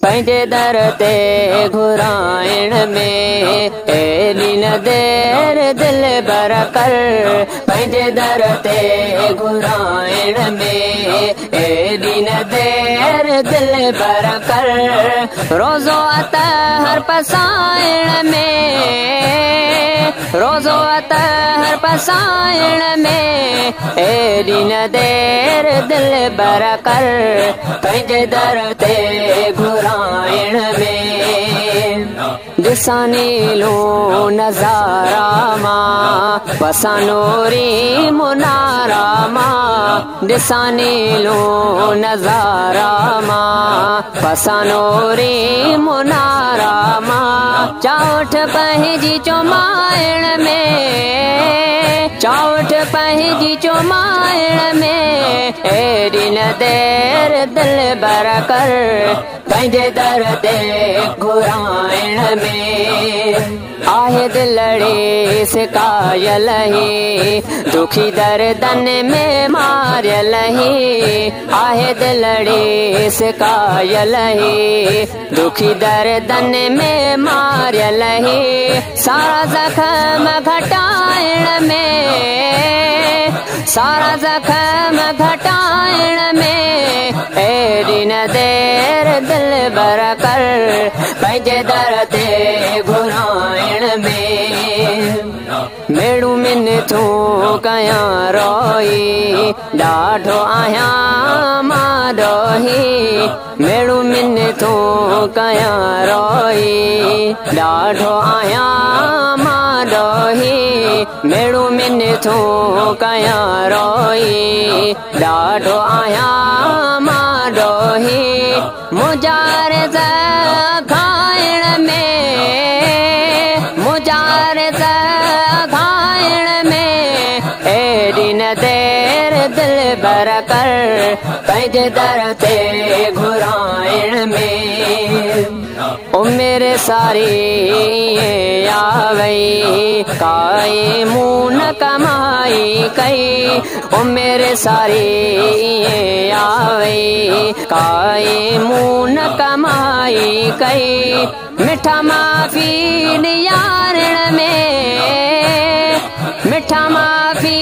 पंहिंजे दर ते घुराइण में एॾी न देर दिल बर कर। पंहिंजे दर ते घुराइण में एॾी न देर दिल बर कर। रोज़ो अतहर पसाइण में, रोज़ो अतहर पसाइण में एॾी न देर दिल बर कर। पंहिंजे दर ते घुराइण में ॾिसां नीलो नज़ारा मां पसानोरी मुनारा मां। ॾिसां नीलो नज़ारा मां पसानोरी मुनारा मां। चौठ पंहिंजी चुमाइण में, चौठ पंहिंजी चुमाइण में एॾी न देर दिल बर कर। पंहिंजे दर ते घुराइण में आहे दिलड़ी सिकायल ही, दुखी दर्दन में मारियल ही। आहे दिलड़ी सिकायल ही, दुखी दर्दन में मारियल ही। सारा जख्म घटाइण में, सारा जख्म घटाइण में एॾी न देर दिल बर कर। पंहिंजे दर ते घुराइण में मेड़ू मिनथूं कयां रोई, ॾाढो आहियां मां ॾोही। मेड़ू मिनथूं कयां रोई, ॾाढो आहियां मां ॾोही। मेड़ू मिनथूं कयां रोई, ॾाढो आहियां मां ॾोही। मुजारिज़ खाइण में, मुजारिज़ खाइण में एॾी न देर दिल बर कर। पंहिंजे दर ते घुराइण में उमिरि सारी आवई, काई मूं न कमाई कई। उमिरि सारी आवई, काई मूं न कमाई कई। मिठा माफ़ी नियारण में, मिठा माफ़ी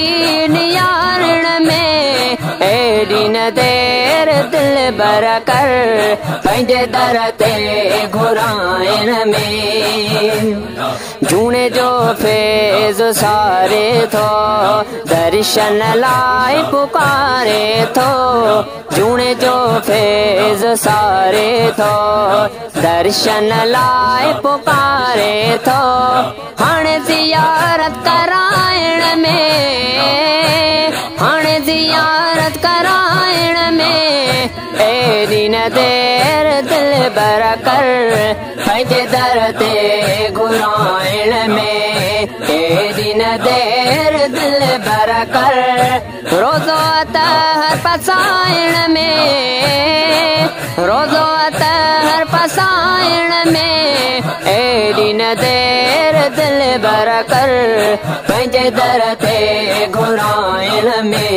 नियारण में एॾी न देर दिल बर कर। पंहिंजे दर ते घुराइण में जूणे जो फैज़ सारे थो, दर्शन लाइ पुकारे थो। जूणे जो फैज़ सारे थो, दर्शन लाइ पुकारे थो। हाणे ज़ियारत कराइण में, हाणे ज़ियारत कराइण में एॾी न देर दिल बर कर। पंहिंजे दर ते घुराइण में एॾी न देर दिल बर कर। रोज़ो अतहर पसाइण में, रोज़ो अतहर पसाइण में एॾी न देर दिल बर कर। पंहिंजे दर ते घुराइण में